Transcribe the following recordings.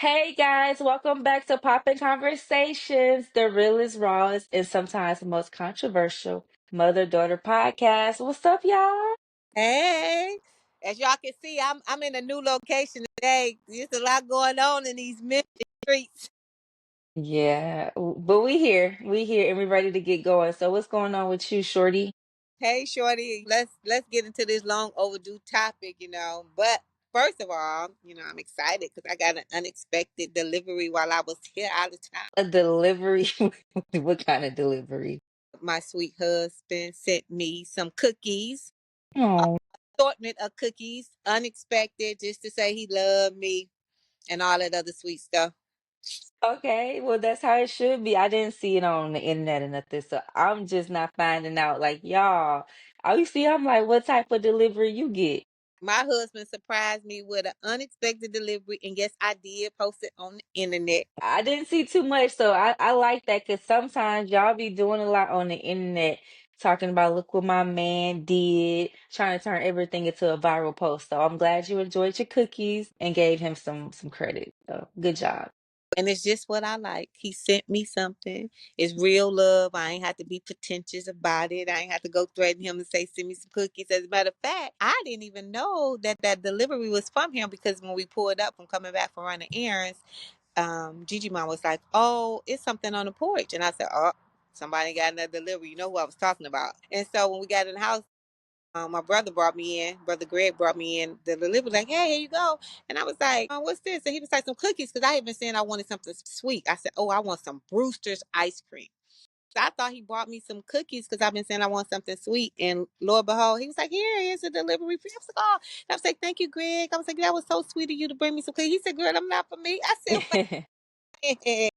Hey guys, welcome back to Poppin' Conversations, the realest, rawest, and sometimes the most controversial mother-daughter podcast. What's up, y'all? Hey, as y'all can see, I'm in a new location today. There's a lot going on in these Memphis streets. But we here, and we're ready to get going. So, what's going on with you, Shorty? Hey, shorty, let's get into this long overdue topic. But first of all, I'm excited because I got an unexpected delivery while I was here out of town. A delivery? What kind of delivery? My sweet husband sent me some cookies, Oh, assortment of cookies, unexpected, just to say he loved me and all that other sweet stuff. okay. Well, that's how it should be. I didn't see it on the internet or nothing, so I'm just not finding out. Like, y'all, obviously, I'm like, what type of delivery you get? My husband surprised me with an unexpected delivery, and yes, I did post it on the internet. I didn't see too much, so I like that because sometimes y'all be doing a lot on the internet, talking about look what my man did, trying to turn everything into a viral post. So I'm glad you enjoyed your cookies and gave him some credit. So good job. And it's just what I like. He sent me something. It's real love. I ain't have to be pretentious about it. I ain't have to go threaten him and say, send me some cookies. As a matter of fact, I didn't even know that delivery was from him because when we pulled up from coming back from running errands, Gigi mom was like, oh, it's something on the porch. And I said, oh, somebody got another delivery. You know who I was talking about. And so when we got in the house, my brother Greg brought me in the delivery, like, hey, here you go. And I was like, oh, what's this? And he was like, some cookies, because I had been saying I wanted something sweet. I said, oh, I want some Brewster's ice cream. So I thought he brought me some cookies because I've been saying I want something sweet. And Lord and behold, he was like, here's a delivery for you. I was like, oh. And I was like, thank you, Greg. I was like, that was so sweet of you to bring me some cookies. He said, girl, I'm not for me. I said, wait, wait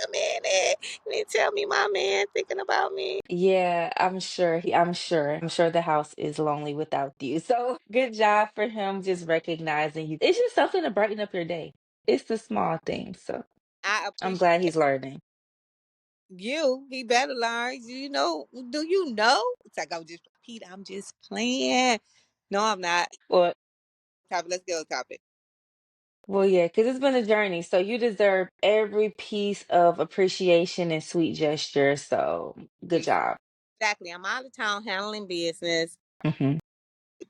a minute. You didn't tell me my man thinking about me. Yeah, I'm sure the house is lonely without you. So good job for him just recognizing you. It's just something to brighten up your day. It's the small things. So I I'm appreciate glad he's learning. he better learn. Do you know? It's like I'm just Pete, I'm just playing. No, I'm not. Well, Let's get on topic. Well, yeah, because it's been a journey. So you deserve every piece of appreciation and sweet gesture. So good job. Exactly. I'm out of town handling business. Hmm.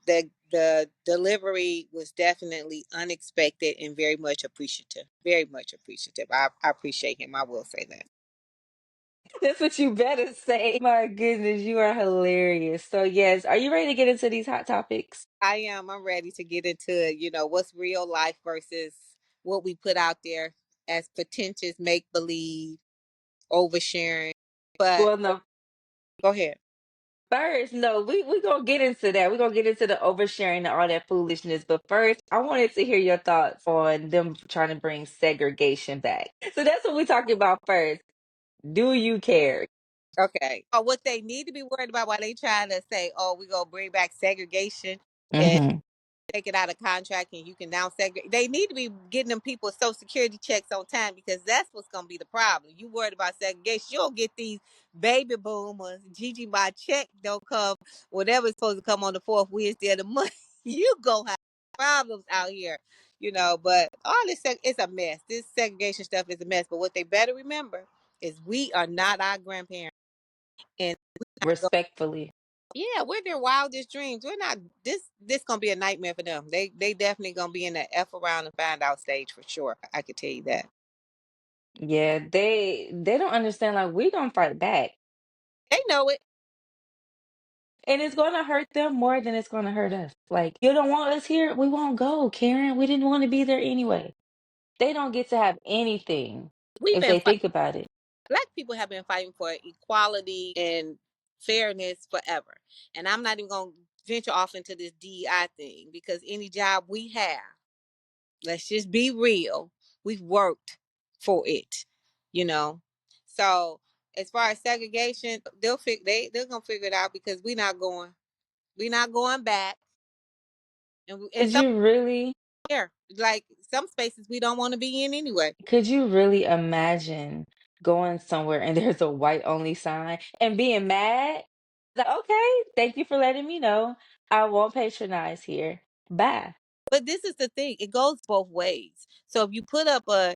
The delivery was definitely unexpected and very much appreciative. Very much appreciative. I appreciate him. I will say that. That's what you better say. My goodness, you are hilarious. So, yes, are you ready to get into these hot topics? I am. I'm ready to get into, what's real life versus what we put out there as pretentious make believe, oversharing. But Well, no, go ahead. first, no, we going to get into that. We're going to get into the oversharing and all that foolishness. But first, I wanted to hear your thoughts on them trying to bring segregation back. So, that's what we're talking about first. Do you care? Okay. Or what they need to be worried about while they trying to say, oh, we're gonna bring back segregation and Hmm. take it out of contract and you can now segregate. They need to be getting them people social security checks on time because that's what's gonna be the problem. You worried about segregation, you'll get these baby boomers, Gigi my check don't come, whatever's supposed to come on the fourth Wednesday of the month, you gonna have problems out here. But all this it's a mess. This segregation stuff is a mess. But what they better remember is we are not our grandparents. And Respectfully. yeah, we're their wildest dreams. We're not this gonna be a nightmare for them. They definitely gonna be in the F around and find out stage for sure. I could tell you that. Yeah, they don't understand like we gonna fight back. They know it. And it's gonna hurt them more than it's gonna hurt us. Like, you don't want us here, we won't go, Karen. We didn't want to be there anyway. They don't get to have anything We've if been they fighting. think about it. Black people have been fighting for equality and fairness forever. And I'm not even gonna venture off into this DEI thing because any job we have, let's just be real, we've worked for it, you know. So as far as segregation, they're gonna figure it out because we're not going back, and Could some you really there like some spaces we don't want to be in anyway. could you really imagine going somewhere and there's a white only sign and being mad? Like, okay, thank you for letting me know. I won't patronize here. Bye. But this is the thing, it goes both ways. So if you put up a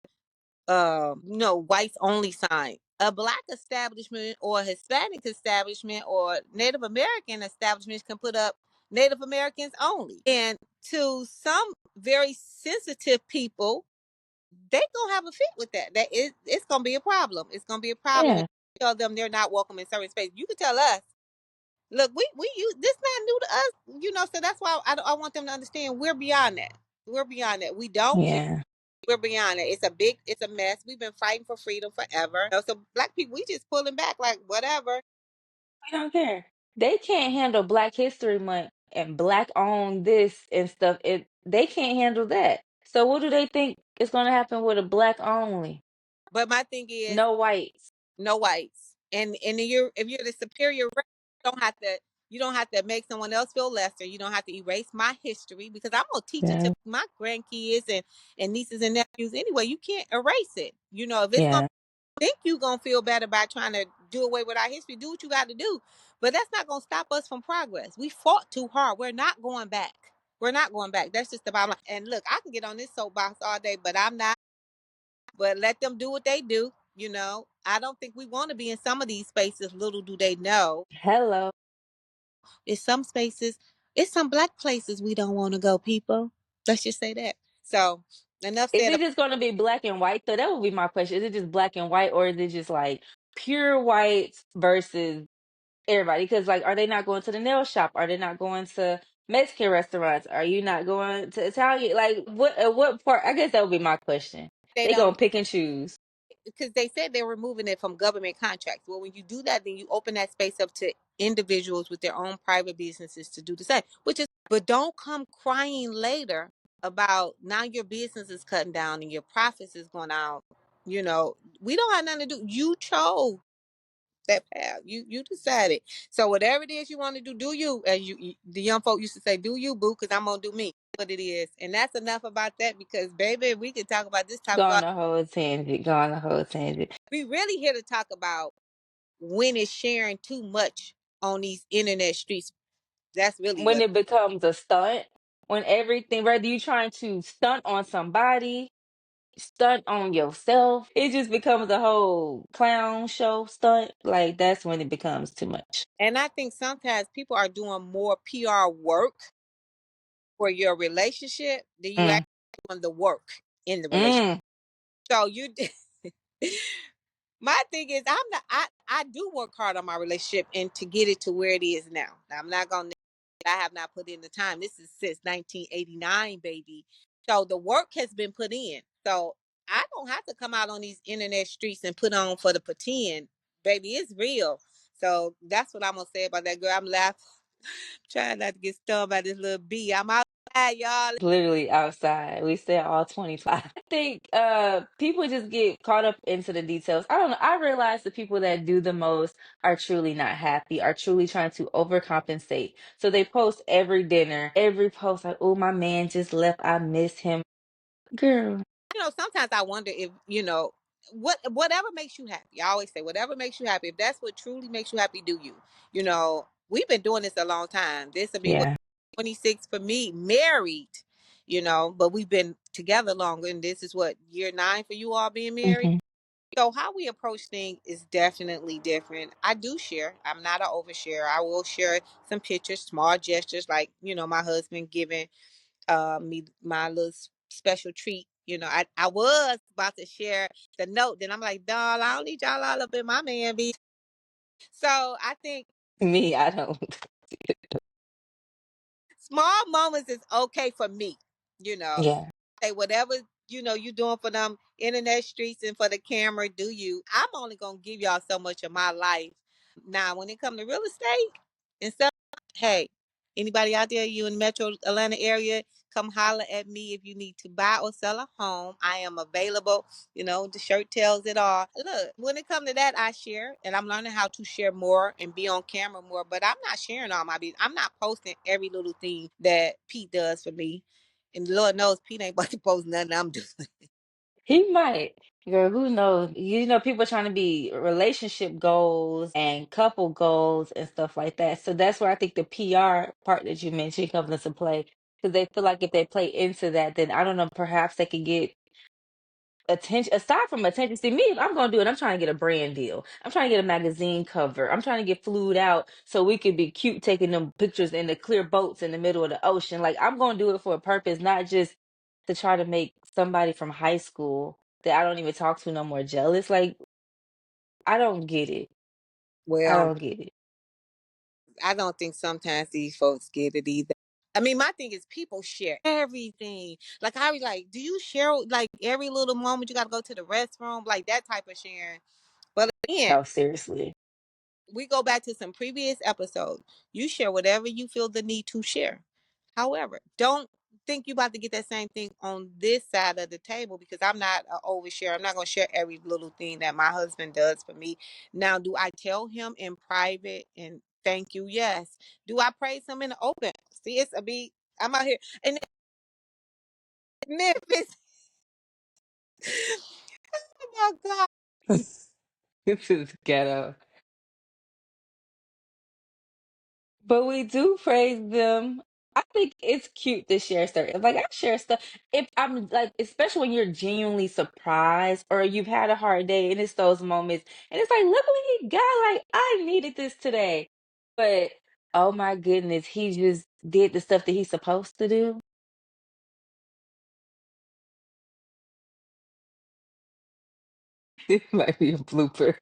whites only sign, a black establishment or a Hispanic establishment or Native American establishments can put up Native Americans only. And to some very sensitive people, they gonna have a fit with that. It's gonna be a problem. It's gonna be a problem if Yeah, you tell them they're not welcome in certain spaces. You can tell us, look, we use this, not new to us, So that's why I want them to understand we're beyond that. We're beyond that. We don't care. yeah. We're beyond it. It's a mess. We've been fighting for freedom forever. So black people, we just pulling back like whatever. We don't care. They can't handle Black History Month and black owned this and stuff. They can't handle that. So what do they think is gonna happen with a black only? But my thing is, No whites. no whites. And if you're the superior race, you don't have to make someone else feel lesser. You don't have to erase my history because I'm gonna teach it to Yeah, my grandkids and nieces and nephews anyway. You can't erase it. If it's gonna yeah. think you gonna feel better by trying to do away with our history, do what you got to do. But that's not gonna stop us from progress. We fought too hard. We're not going back. We're not going back. That's just the bottom line. And look, I can get on this soapbox all day, but I'm not. But let them do what they do. I don't think we want to be in some of these spaces. Little do they know, Hello. in some spaces, it's some black places we don't want to go. People, let's just say that. So enough Is said. it just gonna be black and white though? That would be my question. Is it just black and white, or is it just like pure whites versus everybody? Because like, are they not going to the nail shop? Are they not going to Mexican restaurants? Are you not going to Italian? Like, what part? I guess that would be my question. They They don't, gonna pick and choose. because they said they're removing it from government contracts. Well, when you do that, then you open that space up to individuals with their own private businesses to do the same. But don't come crying later about now your business is cutting down and your profits is going out. We don't have nothing to do. You chose that path. You decided. So whatever it is you want to do you. As the young folk used to say, do you, boo, because I'm gonna do me. What it is, and that's enough about that. Because baby, we can talk about this Go topic. on a whole tangent. Go on a whole tangent. We really here to talk about when it's sharing too much on these internet streets. That's really When what. it becomes a stunt, when everything, whether you trying to stunt on somebody, stunt on yourself, it just becomes a whole clown show stunt. Like that's when it becomes too much. And I think sometimes people are doing more PR work for your relationship than you Mm, actually doing the work in the relationship. mm. So my thing is, I'm not. I do work hard on my relationship and to get it to where it is now. I'm not gonna. I have not put in the time. This is since 1989, baby. So the work has been put in. So I don't have to come out on these internet streets and put on for the pretend, baby. It's real. So that's what I'm gonna say about that girl. I'm laughing, trying not to get stung by this little bee. I'm outside, y'all. Literally outside. We said all 25. I think people just get caught up into the details. I don't know. I realize the people that do the most are truly not happy, are truly trying to overcompensate. So they post every dinner, every post like, oh, my man just left. I miss him. Girl. Sometimes I wonder if whatever makes you happy. I always say whatever makes you happy. If that's what truly makes you happy, do you? We've been doing this a long time. This will be what Yeah. 26 for me, married. But we've been together longer, and this is what year 9 for you all being married. Hmm. So how we approach things is definitely different. I do share. I'm not an overshare. I will share some pictures, small gestures, like my husband giving me my little special treat. I was about to share the note, then I'm like, doll, I don't need y'all all up in my man be. So I think Me, I don't. small moments is okay for me. You know, Yeah. say whatever you doing for them internet streets and for the camera, do you? I'm only gonna give y'all so much of my life. Now, when it comes to real estate and stuff, hey, anybody out there, you in the Metro Atlanta area, come holler at me if you need to buy or sell a home. I am available. The shirt tells it all. Look, when it comes to that, I share, and I'm learning how to share more and be on camera more. But I'm not sharing all my business. I'm not posting every little thing that Pete does for me. And Lord knows Pete ain't about to post nothing I'm doing. He might. Girl, who knows? People trying to be relationship goals and couple goals and stuff like that. So that's where I think the PR part that you mentioned comes into play. because they feel like if they play into that, then I don't know, perhaps they can get attention. Aside from attention, see me, if I'm gonna do it, I'm trying to get a brand deal. I'm trying to get a magazine cover. I'm trying to get flued out so we can be cute taking them pictures in the clear boats in the middle of the ocean. Like I'm gonna do it for a purpose, not just to try to make somebody from high school that I don't even talk to no more jealous. Like I don't get it. I Well, don't get it. I don't think sometimes these folks get it either. I mean, my thing is people share everything. Like I was like, do you share like every little moment you gotta go to the restroom? Like that type of sharing. But again, No, seriously. we go back to some previous episodes. You share whatever you feel the need to share. However, don't think you about to get that same thing on this side of the table because I'm not an overshare. I'm not gonna share every little thing that my husband does for me. Now, do I tell him in private and thank you? Yes. Do I praise him in the open? See, it's a be. I'm out here in Memphis. Oh my God. This is ghetto. But we do praise them. I think it's cute to share stuff. Like I share stuff if I'm like, especially when you're genuinely surprised or you've had a hard day and it's those moments and it's like, look what he got. Like I needed this today. But oh my goodness, he just did the stuff that he's supposed to do. This might be a blooper.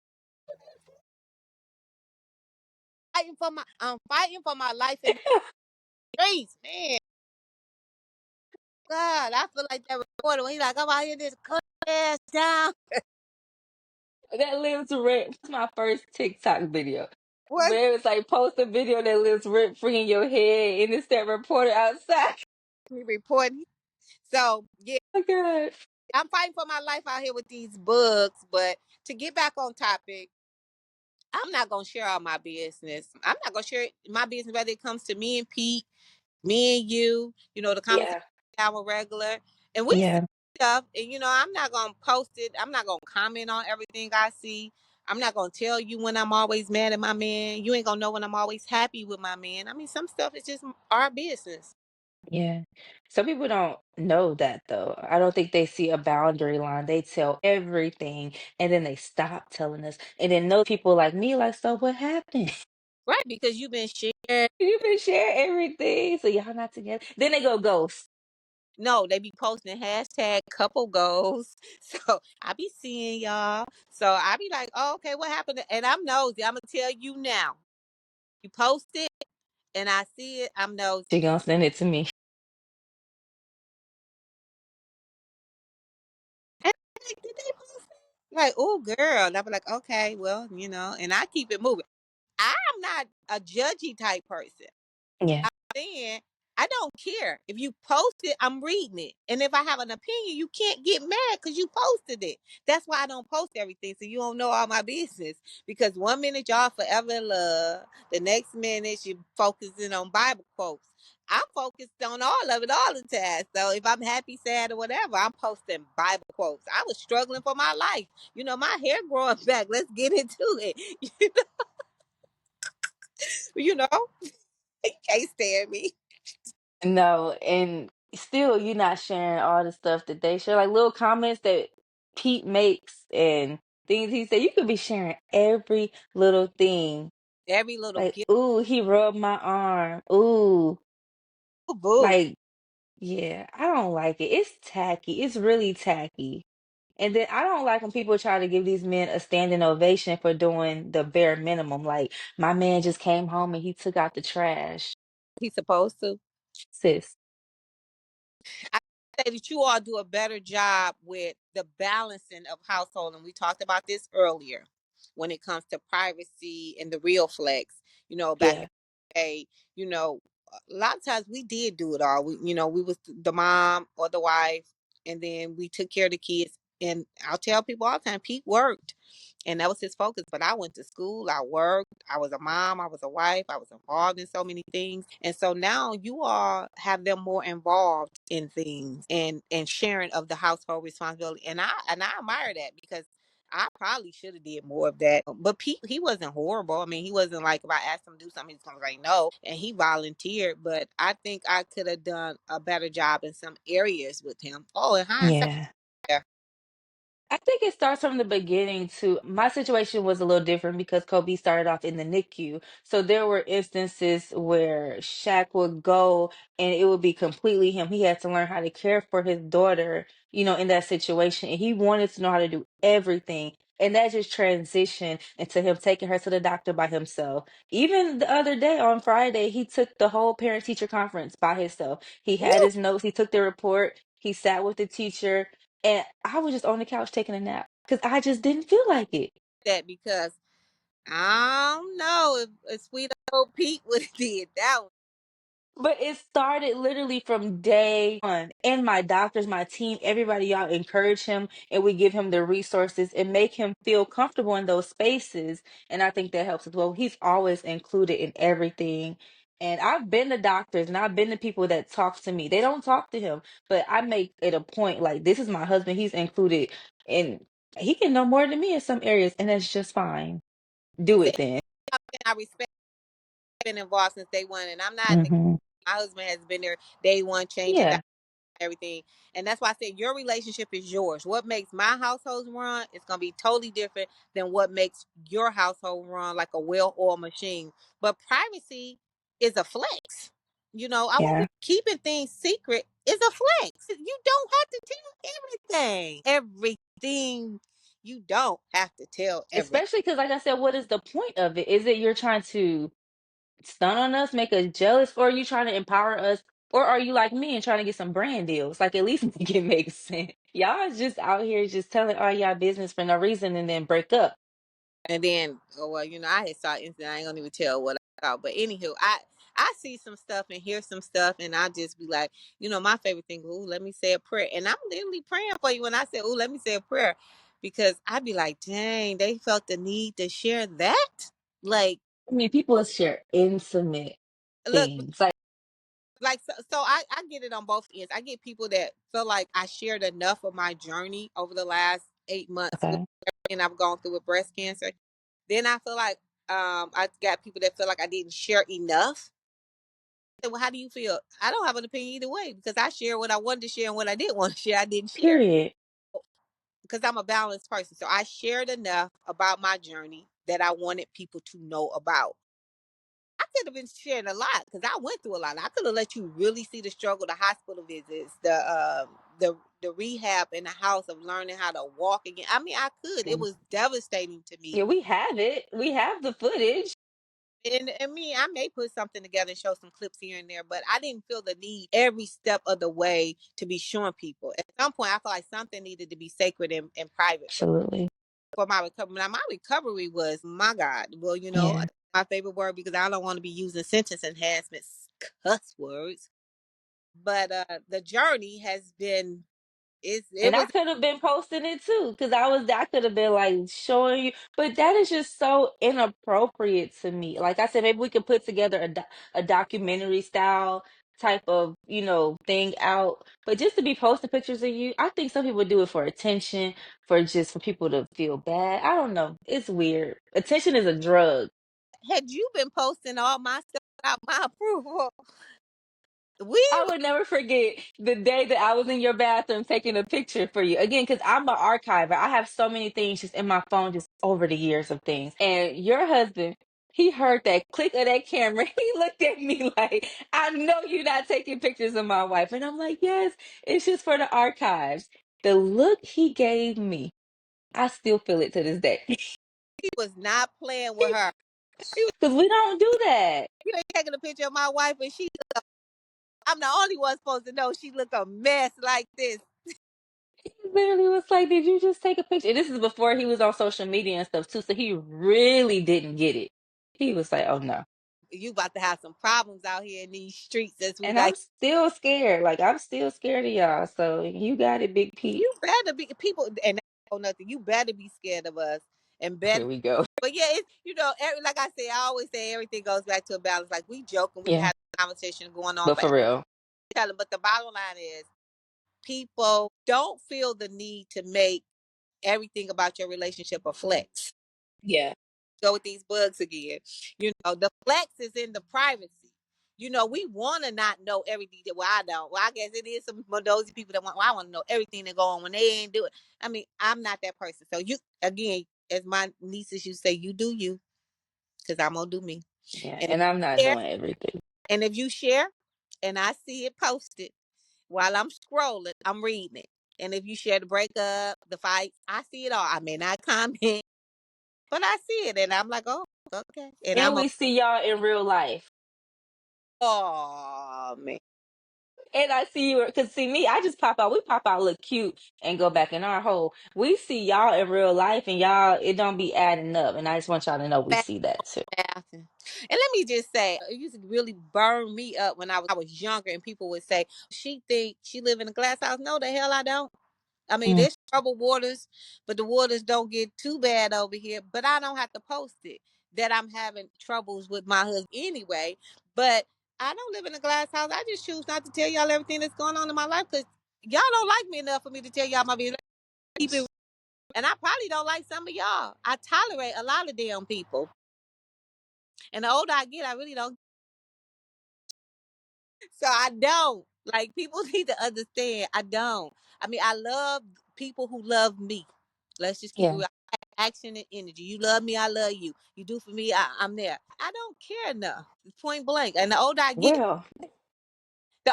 I'm fighting for my life in the streets, man. God, I feel like that reporter when he like, I'm out here this cut ass down. That lives rent. That's my first TikTok video. What Where it's like post a video that lives rent free in your head and it's that reporter outside. he reporting? So yeah, Oh God. I'm fighting for my life out here with these bugs. But to get back on topic, I'm not gonna share all my business. I'm not gonna share my business whether it comes to me and Pete, me and you. You know the conversation Yeah. our regular, and we see Yeah. stuff. And I'm not gonna post it. I'm not gonna comment on everything I see. I'm not gonna tell you when I'm always mad at my man. You ain't gonna know when I'm always happy with my man. I mean, some stuff is just our business. Yeah. Some people don't know that though. I don't think they see a boundary line. They tell everything and then they stop telling us. And then those people like me, like, so what happened? Right, because you've been sharing. You've been sharing everything. So y'all not together. Then they go ghost. No, they be posting hashtag couple goals. So I be seeing y'all. So I be like, oh, okay, what happened? And I'm nosy. I'm gonna tell you now. You post it and I see it, I'm nosy. She gonna send it to me. And I'm like, did they post it? Like, oh girl. And I be like, okay, well, and I keep it moving. I'm not a judgy type person. Yeah. Then I don't care. If you post it, I'm reading it. And if I have an opinion, you can't get mad because you posted it. That's why I don't post everything. So you don't know all my business. Because one minute y'all forever in love, the next minute you focusing on Bible quotes. I'm focused on all of it all the time. So if I'm happy, sad, or whatever, I'm posting Bible quotes. I was struggling for my life. My hair growing back. Let's get into it. You know, you can't stand me. No, and still you're not sharing all the stuff that they share. Like little comments that Pete makes and things he said. You could be sharing every little thing. Every little Like, gift. ooh, he rubbed my arm. Ooh. Boo. Like, yeah, I don't like it. It's tacky. It's really tacky. And then I don't like when people try to give these men a standing ovation for doing the bare minimum. Like, my man just came home and he took out the trash. He's supposed to. Sis, I say that you all do a better job with the balancing of household, and we talked about this earlier when it comes to privacy and the real flex. Back in yeah, the day, a lot of times we did do it all. We was the mom or the wife, and then we took care of the kids. And I'll tell people all the time, Pete worked, and that was his focus. But I went to school, I worked, I was a mom, I was a wife, I was involved in so many things. And so now you all have them more involved in things and sharing of the household responsibility. And I admire that because I probably should have did more of that. But Pete, he wasn't horrible. I mean, he wasn't like if I asked him to do something, he's gonna say no. And he volunteered, but I think I could have done a better job in some areas with him. Oh, in hindsight, Yeah. yeah. I think it starts from the beginning too. My situation was a little different because Kobe started off in the NICU. So there were instances where Shaq would go and it would be completely him. He had to learn how to care for his daughter, in that situation. And he wanted to know how to do everything. And that just transitioned into him taking her to the doctor by himself. Even the other day on Friday, he took the whole parent teacher conference by himself. He had Woo, his notes, he took the report, he sat with the teacher, and I was just on the couch taking a nap because I just didn't feel like it. that because I don't know if sweet old Pete would have did that one. But it started literally from day one. And my doctors, my team, everybody, y'all encourage him and we give him the resources and make him feel comfortable in those spaces. And I think that helps as well. He's always included in everything. And I've been to doctors and I've been to people that talk to me. They don't talk to him, but I make it a point like, this is my husband. He's included and he can know more than me in some areas. And that's just fine. Do See, it then. I respect been involved since day one, and I'm not. Hmm. My husband has been there day one, changing Yeah. everything. And that's why I said your relationship is yours. What makes my household run is going to be totally different than what makes your household run like a well-oiled machine. But privacy is a flex. I want Yeah. people keeping things secret is a flex. You don't have to tell everything. Everything. You don't have to tell everything. Especially because, like I said, what is the point of it? Is it you're trying to stun on us, make us jealous, or are you trying to empower us? Or are you like me and trying to get some brand deals? Like, at least make it make sense. Y'all is just out here just telling all y'all business for no reason and then break up. And then, oh well, I had saw instant. I ain't gonna even tell what I saw. But anywho, I see some stuff and hear some stuff, and I just be like, my favorite thing. Ooh, let me say a prayer, and I'm literally praying for you when I say, ooh, let me say a prayer, because I'd be like, dang, they felt the need to share that. Like, I mean, people share intimate look, things. Like, so I get it on both ends. I get people that feel like I shared enough of my journey over the last 8 months with okay, everything I've gone through with breast cancer. Then I feel like I got people that feel like I didn't share enough. Well, how do you feel? I don't have an opinion either way because I share what I wanted to share and what I didn't want to share. I didn't share period. because I'm a balanced person. So I shared enough about my journey that I wanted people to know about. I could have been sharing a lot because I went through a lot. I could have let you really see the struggle, the hospital visits, the rehab in the house of learning how to walk again. I mean, I could. It Mm. was devastating to me. Yeah, we have it. We have the footage. And me, I may put something together and show some clips here and there, but I didn't feel the need every step of the way to be showing people. At some point, I felt like something needed to be sacred and private Absolutely. for my recovery. Now, my recovery was, my God, well, Yeah. my favorite word because I don't want to be using sentence enhancements, cuss words. But the journey has been, it And I was could have been posting it too, because I could have been like showing you, but that is just so inappropriate to me. Like I said, maybe we could put together a documentary style type of, thing out. But just to be posting pictures of you, I think some people do it for attention, for people to feel bad. I don't know. It's weird. Attention is a drug. had you been posting all my stuff without my approval, we I would never forget the day that I was in your bathroom taking a picture for you. Again, because I'm an archiver. I have so many things just in my phone, just over the years of things. And your husband, he heard that click of that camera. He looked at me like, I know you're not taking pictures of my wife. And I'm like, yes, it's just for the archives. The look he gave me, I still feel it to this day. was not playing with her. Because we don't do that. Taking a picture of my wife and I'm the only one supposed to know she look a mess like this. He literally was like, "Did you just take a picture?" And this is before he was on social media and stuff too, so he really didn't get it. He was like, "Oh no," You about to have some problems out here in these streets as we and I'm like. still scared. Like I'm still scared of y'all. So you got it, Big Pete. You better be people and oh nothing. You better be scared of us and better. Here we go. But yeah, it's like I say, I always say everything goes back to a balance. Like we joke and we Yeah, have a conversation going on but for for real, telling, but the bottom line is people don't feel the need to make everything about your relationship a flex. Yeah. Go with these bugs again. The flex is in the privacy. We want to not know everything. Well, I don't. Well, I guess it is some of those people that want. Well, I want to know everything that go on when they ain't do it. I mean, I'm not that person. So you again, as my nieces, you say, you do you, because I'm gonna do me. Yeah. And if And I'm not you share, doing everything. and if you share, and I see it posted while I'm scrolling, I'm reading it. And if you share the breakup, the fights, I see it all. I may not comment, but I see it, and I'm like, oh, okay. And And I'm we see y'all in real life. oh man. And I see you because see me, I just pop out. We pop out, look cute, and go back in our hole. We see y'all in real life, and y'all, it don't be adding up. And I just want y'all to know we see that too. Laughing. And let me just say, it used to really burn me up when I was younger, and people would say, "She think she live in a glass house." No, the hell I don't. I mean, Mm, there's troubled waters, but the waters don't get too bad over here. But I don't have to post it that I'm having troubles with my husband anyway. But I don't live in a glass house. I just choose not to tell y'all everything that's going on in my life because y'all don't like me enough for me to tell y'all my business. Keep it, and I probably don't like some of y'all. I tolerate a lot of damn people, and the older I get, I really don't. So I don't. Like people need to understand. I don't. I mean, I love people who love me. Let's just keep it yeah. real. Action and energy. You love me, I love you. You do for me, I'm there. I don't care enough. Point blank. And Well, the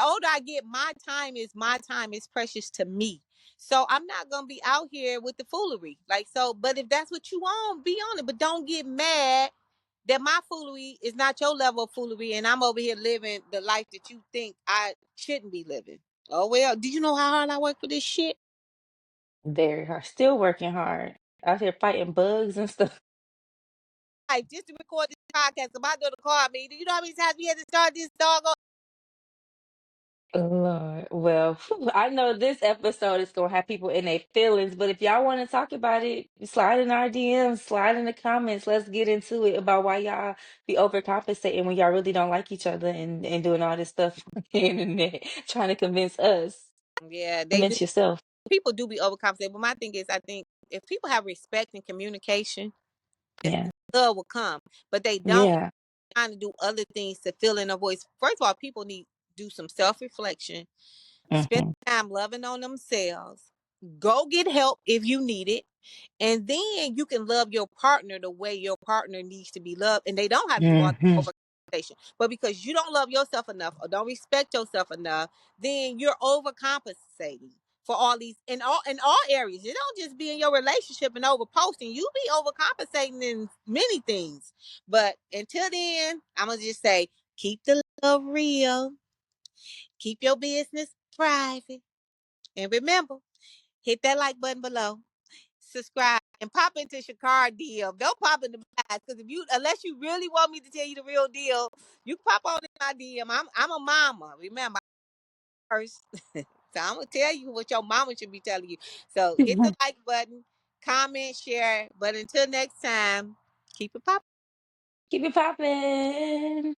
older I get, my time is my time is precious to me. So I'm not gonna be out here with the foolery. Like so, but if that's what you want, be on it. But don't get mad that my foolery is not your level of foolery and I'm over here living the life that you think I shouldn't be living. Oh well, do you know how hard I work for this shit? very hard. Still working hard. Out here fighting bugs and stuff. Like just to record this podcast, my daughter called me. Do you know how many times we had to start this doggone? Lord. Well, phew, I know this episode is gonna have people in their feelings, but if y'all want to talk about it, slide in our DMs, slide in the comments. Let's get into it about why y'all be overcompensating when y'all really don't like each other and doing all this stuff on the internet, trying to convince us, Yeah, they do. convince yourself. People do be overcompensating, but my thing is, I think if people have respect and communication, Yeah. love will come. But they don't Yeah. trying to do other things to fill in a voice. First of all, people need to do some self reflection, spend Hmm. time loving on themselves, go get help if you need it, and then you can love your partner the way your partner needs to be loved. And they don't have to do all Hmm. the overcompensation. But because you don't love yourself enough or don't respect yourself enough, then you're overcompensating for all these in all areas. It don't just be in your relationship and overposting. You be overcompensating in many things. But until then, I'm gonna just say keep the love real, keep your business private, and remember, hit that like button below, subscribe, and pop into Shakar DM. Don't pop in the back because unless you really want me to tell you the real deal, you pop on in my DM. I'm a mama. Remember, I'm first. So I'm gonna tell you what your mama should be telling you. So hit the like button, comment, share. But until next time, keep it popping. Keep it popping.